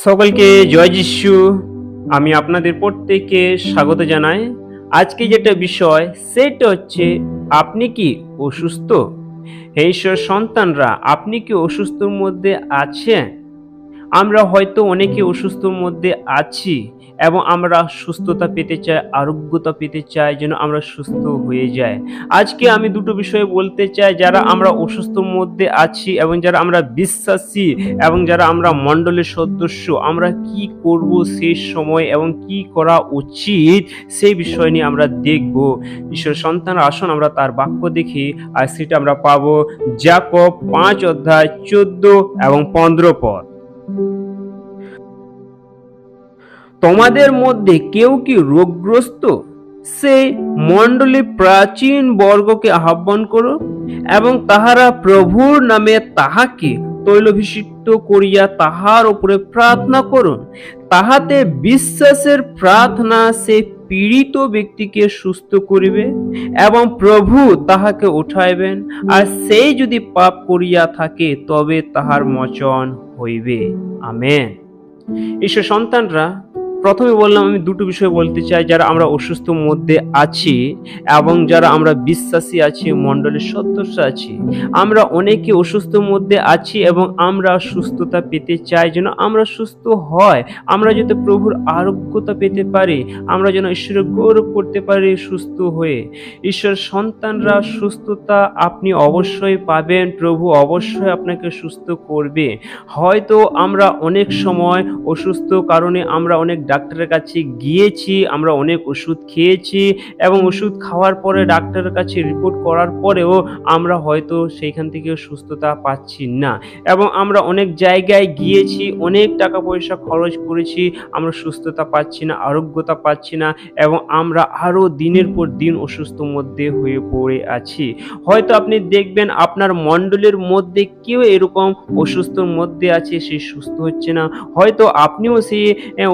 সকলকে জয় যিশু। আমি আপনাদের প্রত্যেককে স্বাগত জানাই। আজকে যেটা বিষয় সেটা হচ্ছে, আপনি কি অসুস্থ? হে ঈশ্বর সন্তানরা, আপনি কি অসুস্থর মধ্যে আছেন? আমরা হয়তো অনেকে অসুস্থর মধ্যে আছি এবং আমরা সুস্থতা পেতে চাই, আরোগ্যতা পেতে চাই, যেন আমরা সুস্থ হয়ে যাই। আজকে আমি দুটো বিষয়ে বলতে চাই, যারা আমরা অসুস্থর মধ্যে আছি এবং যারা আমরা বিশ্বাসী এবং যারা আমরা মণ্ডলের সদস্য, আমরা কি করব সেই সময় এবং কি করা উচিত সেই বিষয় নিয়ে আমরা দেখব। ঈশ্বর সন্তান, আসুন আমরা তার বাক্য দেখি, আর সেটা আমরা পাবো যাকব 5 অধ্যায় 14 এবং 15 পদ। তোমাদের মধ্যে কেউ কি রোগগ্রস্ত? সেই মণ্ডলী প্রাচীন বর্গকে আহ্বান করো এবং তাহারা প্রভুর নামে তাহাকে তৈলাভিষিক্ত করিয়া তাহার উপরে প্রার্থনা করুন। তাহাতে বিশ্বাসের প্রার্থনা সেই পীড়িত ব্যক্তিকে সুস্থ করিবে এবং প্রভু তাহাকে উঠাইবেন। আর সেই যদি পাপ করিয়া থাকে তবে তাহার মোচন হইবে। আমেন। ঈশ্বর সন্তানরা, প্রথমে বললাম আমি দুটো বিষয় বলতে চাই, যারা আমরা অসুস্থ মধ্যে আছি এবং যারা আমরা বিশ্বাসী আছি, মণ্ডলের সদস্য আছি। আমরা অনেকে অসুস্থ মধ্যে আছি এবং আমরা সুস্থতা পেতে চাই, যেন আমরা সুস্থ হয়, আমরা যাতে প্রভুর আরোগ্যতা পেতে পারি, আমরা যেন ঈশ্বরের গৌরব করতে পারি সুস্থ হয়ে। ঈশ্বর সন্তানরা, সুস্থতা আপনি অবশ্যই পাবেন, প্রভু অবশ্যই আপনাকে সুস্থ করবে। হয়তো আমরা অনেক সময় অসুস্থ কারণে আমরা অনেক ডাক্তারের কাছে গিয়েছি, আমরা অনেক ওষুধ খেয়েছি এবং ওষুধ খাওয়ার পরে ডাক্তারের কাছে রিপোর্ট করার পরেও আমরা হয়তো সেইখান থেকে সুস্থতা পাচ্ছি না, এবং আমরা অনেক জায়গায় গিয়েছি, অনেক টাকা পয়সা খরচ করেছি, আমরা সুস্থতা পাচ্ছি না, আরোগ্যতা পাচ্ছি না, এবং আমরা আরও দিনের পর দিন অসুস্থ মধ্যে হয়ে পড়ে আছি। হয়তো আপনি দেখবেন আপনার মণ্ডলের মধ্যে কেউ এরকম অসুস্থর মধ্যে আছে, সে সুস্থ হচ্ছে না। হয়তো আপনিও সেই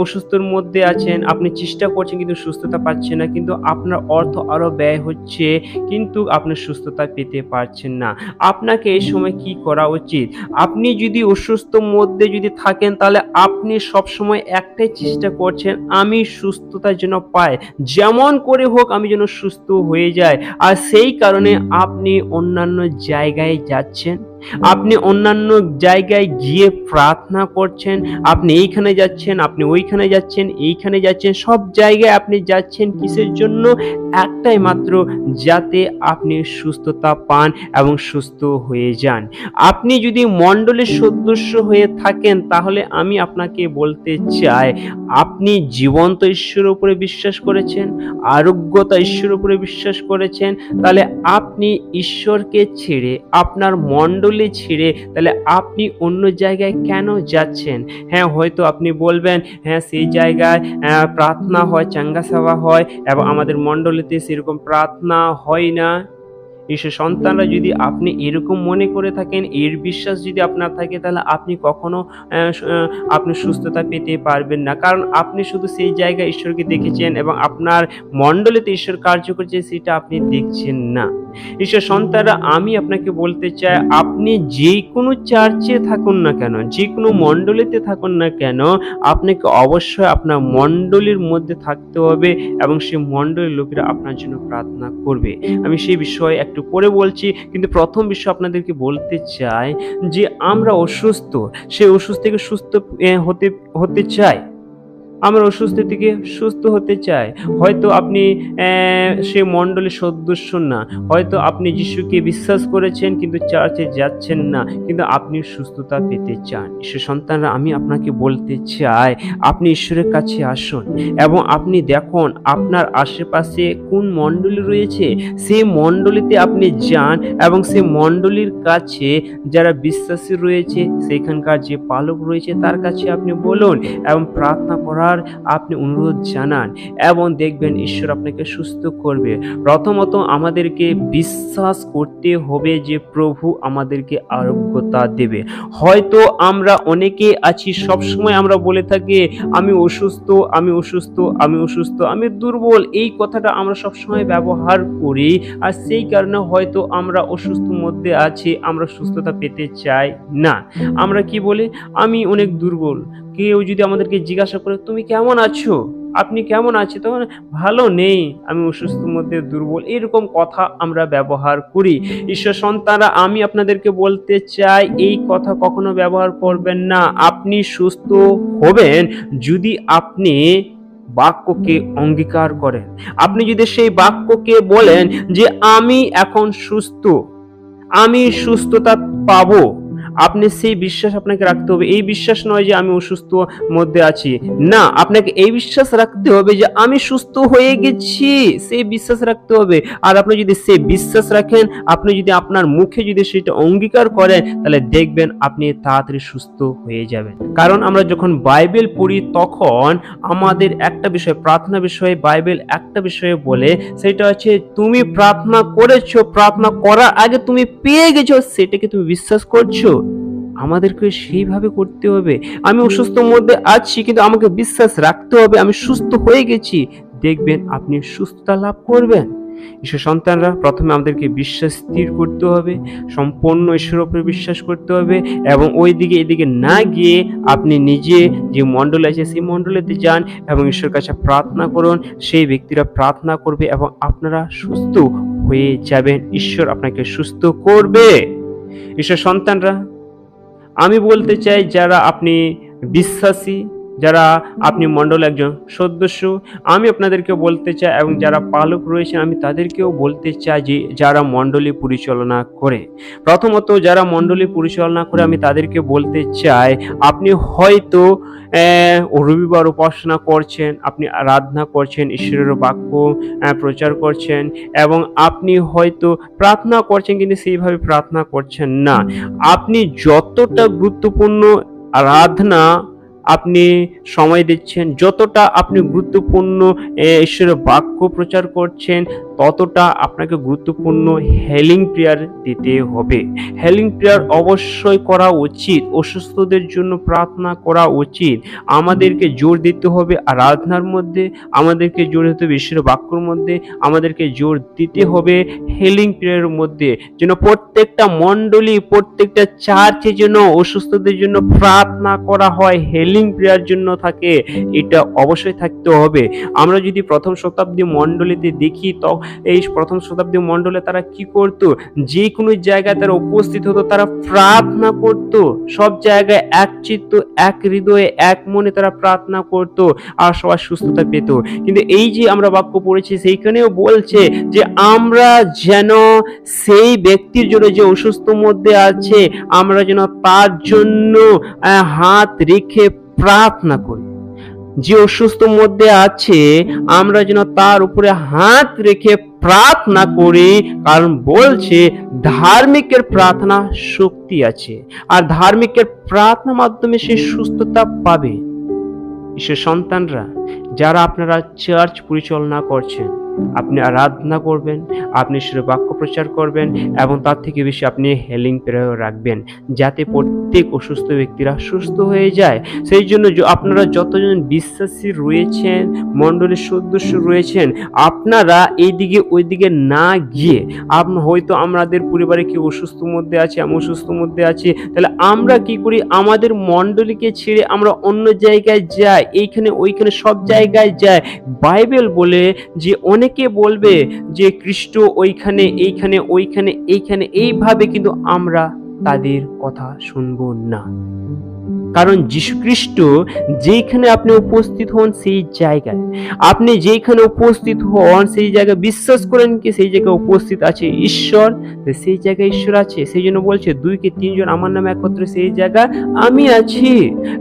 অসুস্থর মধ্যে আছেন, আপনি চেষ্টা করছেন কিন্তু সুস্থতা পাচ্ছেন না, কিন্তু আপনার অর্থ আরো ব্যয় হচ্ছে কিন্তু আপনি সুস্থতা পেতে পারছেন না। আপনাকে এই সময় কি করা উচিত? আপনি যদি অসুস্থ মধ্যে যদি থাকেন, তাহলে আপনি সব সময় একটাই চেষ্টা করছেন, আমি সুস্থতা যেন পাই, যেমন করে হোক আমি যেন সুস্থ হয়ে যাই। আর সেই কারণে আপনি অন্যান্য জায়গায় যাচ্ছেন, আপনি অন্যান্য জায়গায় গিয়ে প্রার্থনা করছেন, আপনি এইখানে যাচ্ছেন, আপনি ওইখানে যাচ্ছেন, এইখানে যাচ্ছেন, সব জায়গায় আপনি যাচ্ছেন কিসের জন্য? একটাই মাত্র, যাতে আপনি সুস্থতা পান এবং সুস্থ হয়ে যান। আপনি যদি মণ্ডলের সদস্য হয়ে থাকেন, তাহলে আমি আপনাকে বলতে চাই, আপনি জীবন্ত ঈশ্বরের উপরে বিশ্বাস করেছেন, আরোগ্যতা ঈশ্বরের উপরে বিশ্বাস করেছেন, তাহলে আপনি ঈশ্বরকে ছেড়ে, আপনার মণ্ডলী ছেড়ে, তাহলে আপনি অন্য জায়গায় কেন যাচ্ছেন? হ্যাঁ, হয়তো আপনি বলবেন, হ্যাঁ সেই জায়গায় প্রার্থনা হয়, চাঙ্গা সেবা হয়, এবং আমাদের মণ্ডলীতে সেরকম প্রার্থনা হয় না। ঈশ্বর সন্তানরা, যদি আপনি এরকম মনে করে থাকেন, এর বিশ্বাস যদি আপনার থাকে, তাহলে আপনি কখনো আপনি সুস্থতা পেতে পারবেন না, কারণ আপনি শুধু সেই জায়গায় ঈশ্বরকে দেখেছেন এবং আপনার মণ্ডলীতে ঈশ্বর কার্য করছে সেটা আপনি দেখছেন না। ঈশ্বর সন্তানরা, আমি আপনাকে বলতে চাই, আপনি যে কোনো চার্চে থাকুন না কেন, যে কোনো মণ্ডলীতে থাকুন না কেন, আপনাকে অবশ্যই আপনার মণ্ডলীর মধ্যে থাকতে হবে এবং সেই মণ্ডলীর লোকেরা আপনার জন্য প্রার্থনা করবে। আমি সেই বিষয়ে একটু পরে বলছি, কিন্তু প্রথম বিষয় আপনাদেরকে বলতে চাই যে আমরা অসুস্থ, সেই অসুস্থ থেকে সুস্থ হতে চাই, আমরা অসুস্থ থেকে সুস্থ হতে চাই। হয়তো আপনি সে মণ্ডলীর সদস্য না, হয়তো আপনি যিশুকে বিশ্বাস করেছেন কিন্তু চার্চে যাচ্ছেন না, কিন্তু আপনি সুস্থতা পেতে চান। ঈশ্বর সন্তানরা, আমি আপনাকে বলতে চাই, আপনি ঈশ্বরের কাছে আসুন এবং আপনি দেখুন আপনার আশেপাশে কোন মণ্ডলী রয়েছে, সেই মণ্ডলীতে আপনি যান এবং সেই মণ্ডলীর কাছে যারা বিশ্বাসী রয়েছে, সেখানকার যে পালক রয়েছে তার কাছে আপনি বলুন এবং প্রার্থনা করার আপনি অনুরোধ জানান, এবং দেখবেন ঈশ্বর আপনাকে সুস্থ করবে। প্রথমত আমাদেরকে বিশ্বাস করতে হবে যে প্রভু আমাদেরকে আরোগ্যতা দেবে। হয়তো আমরা অনেকে আছি, সবসময় আমরা বলে থাকি, আমি অসুস্থ, আমি অসুস্থ, আমি অসুস্থ, আমি দুর্বল, এই কথাটা আমরা সবসময় ব্যবহার করি, আর সেই কারণে হয়তো আমরা অসুস্থ মধ্যে আছি, আমরা সুস্থতা পেতে চাই না। আমরা কি বলি? আমি অনেক দুর্বল, কেউ যদি আমাদেরকে জিজ্ঞাসা করে তুমি কেমন আছো, আপনি কেমন আছেন, তখন ভালো নেই, আমি অসুস্থর মধ্যে দুর্বল, এরকম কথা আমরা ব্যবহার করি। ঈশ্বর সন্তানরা, আমি আপনাদেরকে বলতে চাই এই কথা কখনো ব্যবহার করবেন না। আপনি সুস্থ হবেন যদি আপনি বাক্যকে অঙ্গীকার করেন। আপনি যদি সেই বাক্যকে বলেন যে আমি এখন সুস্থ, আমি সুস্থতা পাবো, আপনি সেই বিশ্বাস আপনাকে রাখতে হবে। এই বিশ্বাস নয় যে আমি অসুস্থ মধ্যে আছি, না, আপনাকে এই বিশ্বাস রাখতে হবে যে আমি সুস্থ হয়ে গেছি, সেই বিশ্বাস রাখতে হবে। আর আপনি যদি সেই বিশ্বাস রাখেন, আপনি যদি আপনার মুখে যদি সেটা অঙ্গীকার করেন, তাহলে দেখবেন আপনি তাড়াতাড়ি সুস্থ হয়ে যাবেন। কারণ আমরা যখন বাইবেল পড়ি তখন আমাদের একটা বিষয়, প্রার্থনা বিষয়ে বাইবেল একটা বিষয়ে বলে, সেটা হচ্ছে তুমি প্রার্থনা করেছো, প্রার্থনা করার আগে তুমি পেয়ে গেছো, সেটাকে তুমি বিশ্বাস করছো। আমাদেরকে সেইভাবে করতে হবে। আমি অসুস্থ মধ্যে আছি, কিন্তু আমাকে বিশ্বাস রাখতে হবে আমি সুস্থ হয়ে গেছি, দেখবেন আপনি সুস্থতা লাভ করবেন। ঈশ্বর সন্তানরা, প্রথমে আমাদেরকে বিশ্বাস স্থির করতে হবে, সম্পূর্ণ ঈশ্বরের উপরে বিশ্বাস করতে হবে, এবং ওই দিকে এদিকে না গিয়ে আপনি নিজে যে মণ্ডল আছে সেই মণ্ডলেতে যান এবং ঈশ্বরের কাছে প্রার্থনা করুন। সেই ব্যক্তিরা প্রার্থনা করবে এবং আপনারা সুস্থ হয়ে যাবেন। ঈশ্বর আপনাকে সুস্থ করবে। ঈশ্বর সন্তানরা, আমি বলতে চাই যারা আপনি বিশ্বাসী, যারা আপনি মণ্ডল একজন সদস্য, আমি আপনাদেরকে বলতে চাই, এবং যারা পালক রয়েছেন আমি তাদেরকেও বলতে চাই যে যারা মণ্ডলী পরিচালনা করে, প্রথমত যারা মণ্ডলী পরিচালনা করে আমি তাদেরকে বলতে চাই, আপনি হয়তো রবিবার উপাসনা করছেন, আপনি আরাধনা করছেন, ঈশ্বরের বাক্য প্রচার করছেন, এবং আপনি হয়তো প্রার্থনা করছেন, কিন্তু সেইভাবে প্রার্থনা করছেন না। আপনি যতটা গুরুত্বপূর্ণ আরাধনা আপনি সময় দিচ্ছেন, যতটা আপনি গুরুত্বপূর্ণ ঈশ্বরের বাক্য প্রচার করছেন, ততটা আপনাকে গুরুত্বপূর্ণ হেলিং প্রেয়ার দিতে হবে। হেলিং প্রেয়ার অবশ্যই করা উচিত, অসুস্থদের জন্য প্রার্থনা করা উচিত। আমাদেরকে জোর দিতে হবে আরাধনার মধ্যে, আমাদেরকে জোর দিতে হবে ঈশ্বরের বাক্যর মধ্যে, আমাদেরকে জোর দিতে হবে হেলিং প্রেয়ারের মধ্যে, যেন প্রত্যেকটা মণ্ডলী, প্রত্যেকটা চার্চে যেন অসুস্থদের জন্য প্রার্থনা করা হয়, হেলিং প্রেয়ার জন্য থাকে, এটা অবশ্যই থাকতে হবে। আমরা যদি প্রথম শতাব্দী মণ্ডলীতে দেখি, তো এই প্রথম শতাব্দী মণ্ডলে তারা কি করত, যে কোনো জায়গায় তারা উপস্থিত হতো, তারা প্রার্থনা করত, সব জায়গায় এক চিত্ত, এক হৃদয়ে, এক মনে তারা প্রার্থনা করত, আর সবাই সুস্থতা পেত। কিন্তু এই যে আমরা বাক্য পড়েছি, সেইখানেও বলছে যে আমরা যেন সেই ব্যক্তির জন্য যে অসুস্থ মধ্যে আছে, আমরা যেন তার জন্য হাত রেখে প্রার্থনা করি। যে অসুস্থ মধ্যে আছে আমরা যেন তার উপরে হাত রেখে প্রার্থনা করি, কারণ বলছে ধার্মিকের প্রার্থনা শক্তি আছে, আর ধার্মিকের প্রার্থনার মাধ্যমে সে সুস্থতা পাবে। ঈশ্বর সন্তানরা, যারা আপনারা চার্চ পরিচালনা করছেন, আপনি আরাধনা করবেন, আপনি ঈশ্বরের বাক্য প্রচার করবেন, এবং তার থেকে বেশি আপনি হেলিং প্রেয়ার রাখবেন, যাতে প্রত্যেক অসুস্থ ব্যক্তিরা সুস্থ হয়ে যায়। সেই জন্য আপনারা যতজন বিশ্বাসী রয়েছেন, মণ্ডলীর সদস্য রয়েছেন, আপনারা এইদিকে ওইদিকে না গিয়ে, হয়তো আমাদের পরিবারে কেউ অসুস্থ মধ্যে আছে, আমি অসুস্থ মধ্যে আছি, তাহলে আমরা কি করি, আমাদের মণ্ডলীকে ছেড়ে আমরা অন্য জায়গায় যাই, এইখানে ওইখানে সব জায়গায় যাই। বাইবেল বলে যে অনেকে বলবে যে খ্রিস্ট ওইখানে, এইখানে, ওইখানে, এইখানে, এইভাবে, কিন্তু আমরা তাদের কথা শুনবো না। কারণ যীশু খ্রিস্ট যেখানে আপনি উপস্থিত হন সেই জায়গায়, আপনি যেখানে উপস্থিত হন সেই জায়গায় বিশ্বাস করেন কি সেই জায়গায় উপস্থিত আছে ঈশ্বর, সেই জায়গায় ঈশ্বর আছে। সেই জন্য বলছে 2 কি 3 জন আমার নামে একত্রে সেই জায়গায় আমি আছি।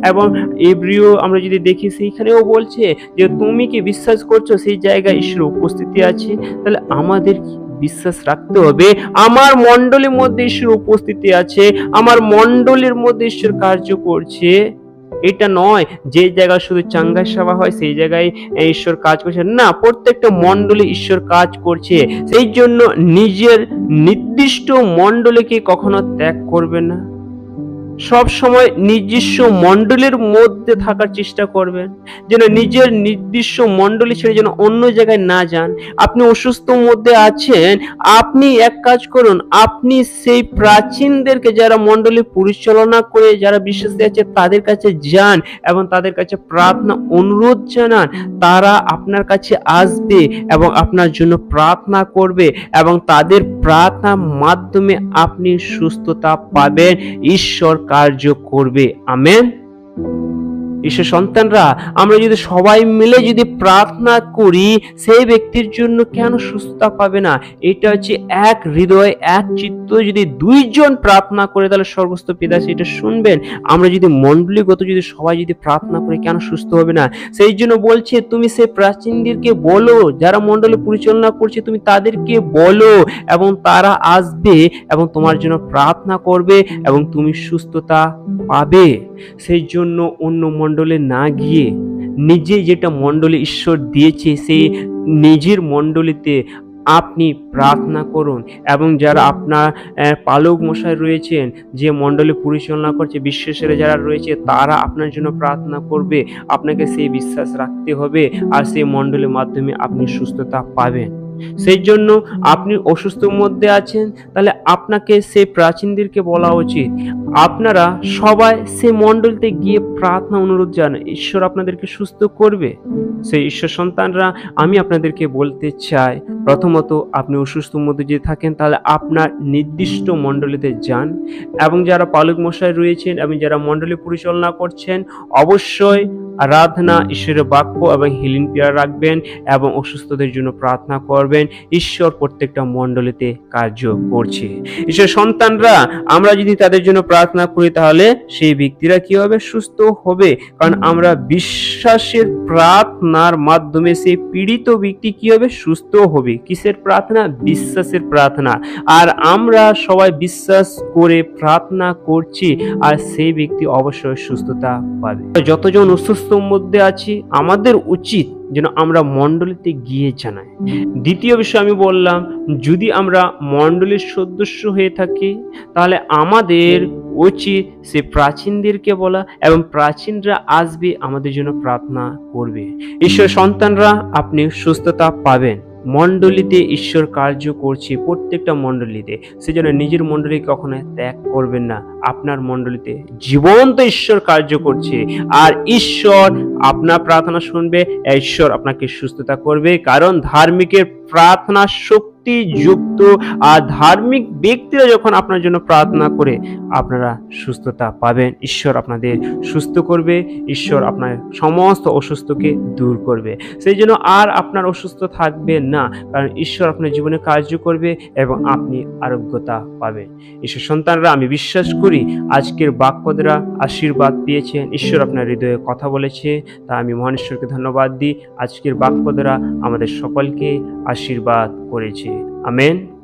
এবং এব্রিয় আমরা যদি দেখি, সেইখানেও বলছে যে তুমি কি বিশ্বাস করছো সেই জায়গায় ঈশ্বর উপস্থিতি আছে। তাহলে আমাদের বিশ্বাস রাখতে হবে আমার মণ্ডলীর মধ্যে ঈশ্বর উপস্থিতি আছে, আমার মণ্ডলীর মধ্যে ঈশ্বর কার্য করছে। এটা নয় যে জায়গায় শুধু চাঙ্গাই সভা হয় সেই জায়গায় ঈশ্বর কাজ করছে না, প্রত্যেকটা মণ্ডলী ঈশ্বর কাজ করছে। সেই জন্য নিজের নির্দিষ্ট মণ্ডলীকে কখনো ত্যাগ করবে না। সব সময় নিজস্ব মণ্ডলীর মধ্যে থাকার চেষ্টা করবেন, যেন নিজের নির্দিষ্ট মণ্ডলী ছেড়ে যেন অন্য জায়গায় না যান। আপনি অসুস্থ মধ্যে আছেন, আপনি এক কাজ করুন, আপনি সেই প্রাচীনদেরকে যারা মণ্ডলী পরিচালনা করে যারা বিশ্বাসী আছে তাদের কাছে যান এবং তাদের কাছে প্রার্থনা অনুরোধ জানান। তারা আপনার কাছে আসবে এবং আপনার জন্য প্রার্থনা করবে এবং তাদের প্রার্থনার মাধ্যমে আপনি সুস্থতা পাবেন, ঈশ্বর কার্য করবে। আমেন। ঈশ্বর সন্তানরা, আমরা যদি সবাই মিলে যদি প্রার্থনা করি, সেই ব্যক্তির জন্য কেন সুস্থতা পাবে না? এটা হচ্ছে এক হৃদয় এক চিত্ত, যদি দুইজন প্রার্থনা করে তাহলে স্বর্গস্থ পিতা সেটা শুনবেন। আমরা যদি মণ্ডলীগত যদি সবাই যদি প্রার্থনা করে কেন সুস্থ হবে না? সেই জন্য বলছে তুমি সেই প্রাচীনদেরকে বলো, যারা মণ্ডলী পরিচালনা করছে তুমি তাদেরকে বলো এবং তারা আসবে এবং তোমার জন্য প্রার্থনা করবে এবং তুমি সুস্থতা পাবে। সেই জন্য অন্য মণ্ডলে না গিয়ে নিজে যেটা মণ্ডলী ঈশ্বর দিয়েছে সেই নিজের মণ্ডলীতে আপনি প্রার্থনা করুন এবং যারা আপনার পালক মশাই রয়েছেন, যে মণ্ডলী পরিচালনা করছে, বিশ্বাসীরা যারা রয়েছে তারা আপনার জন্য প্রার্থনা করবে। আপনাকে সেই বিশ্বাস রাখতে হবে আর সেই মণ্ডলীর মাধ্যমে আপনি সুস্থতা পাবেন। সেই জন্য আপনি অসুস্থ মধ্যে আছেন, তাহলে আপনাকে সেই প্রাচীনদেরকে বলা উচিত আপনারা সবাই সেই মণ্ডলীতে গিয়ে প্রার্থনা অনুরোধ জানান, ঈশ্বর আপনাদেরকে সুস্থ করবে। সেই ঈশ্বর সন্তানরা, আমি আপনাদেরকে বলতে চাই, প্রথমত আপনি অসুস্থ মধ্যে যদি থাকেন তাহলে আপনার নির্দিষ্ট মণ্ডলীতে যান এবং যারা পালক মশাই রয়েছেন এবং যারা মণ্ডলী পরিচালনা করছেন অবশ্যই আরাধনা, ঈশ্বরের বাক্য এবং হিলিং প্রেয়ার রাখবেন এবং অসুস্থদের জন্য প্রার্থনা করবেন। ঈশ্বর প্রত্যেকটা মণ্ডলীতে কার্য করছে। ঈশ্বর সন্তানরা, আমরা যদি তাদের জন্য প্রার্থনা করি তাহলে সেই ব্যক্তিরা কি হবে? সুস্থ হবে। কারণ আমরা বিশ্বাসের প্রার্থনার মাধ্যমে সেই পীড়িত ব্যক্তি কি হবে? সুস্থ হবে। কিসের প্রার্থনা? বিশ্বাসের প্রার্থনা। আর আমরা সবাই বিশ্বাস করে প্রার্থনা করছি আর সেই ব্যক্তি অবশ্যই সুস্থতা পাবে। যতজন অসুস্থ মধ্যে আছি আমাদের উচিত যেন আমরা মণ্ডলীতে গিয়ে জানাই। দ্বিতীয় বিষয় আমি বললাম, যদি আমরা মণ্ডলীর সদস্য হয়ে থাকি তাহলে আমাদের উচিত সে প্রাচীনদেরকে বলা এবং প্রাচীনরা আসবে আমাদের জন্য প্রার্থনা করবে। ঈশ্বর সন্তানরা, আপনি সুস্থতা পাবেন। মণ্ডলীতে ঈশ্বর কার্য করছে, প্রত্যেকটা মণ্ডলীতে। সেজন্য নিজের মণ্ডলী কখনো ত্যাগ করবেন না। আপনার মণ্ডলীতে জীবন্ত ঈশ্বর কার্য করছে আর ঈশ্বর আপনার প্রার্থনা শুনবে, ঈশ্বর আপনাকে সুস্থতা করবে। কারণ ধার্মিকের প্রার্থনা শক্তি যুক্ত, আর ধার্মিক ব্যক্তিরা যখন আপনার জন্য প্রার্থনা করে আপনারা সুস্থতা পাবেন। ঈশ্বর আপনাদের সুস্থ করবে, ঈশ্বর আপনার সমস্ত অসুস্থকে দূর করবে। সেই জন্য আর আপনার অসুস্থ থাকবে না, কারণ ঈশ্বর আপনার জীবনে কার্য করবে এবং আপনি আরোগ্যতা পাবেন। ঈশ্বর সন্তানরা, আমি বিশ্বাস করি আজকের বাক্য দ্বারা আশীর্বাদ পেয়েছেন। ঈশ্বর আপনার হৃদয়ে কথা বলেছে, তা আমি মহান ঈশ্বরকে ধন্যবাদ দিই। আজকের বাক্য দ্বারা আমাদের সকলকে আশীর্বাদ করেছে। আমেন।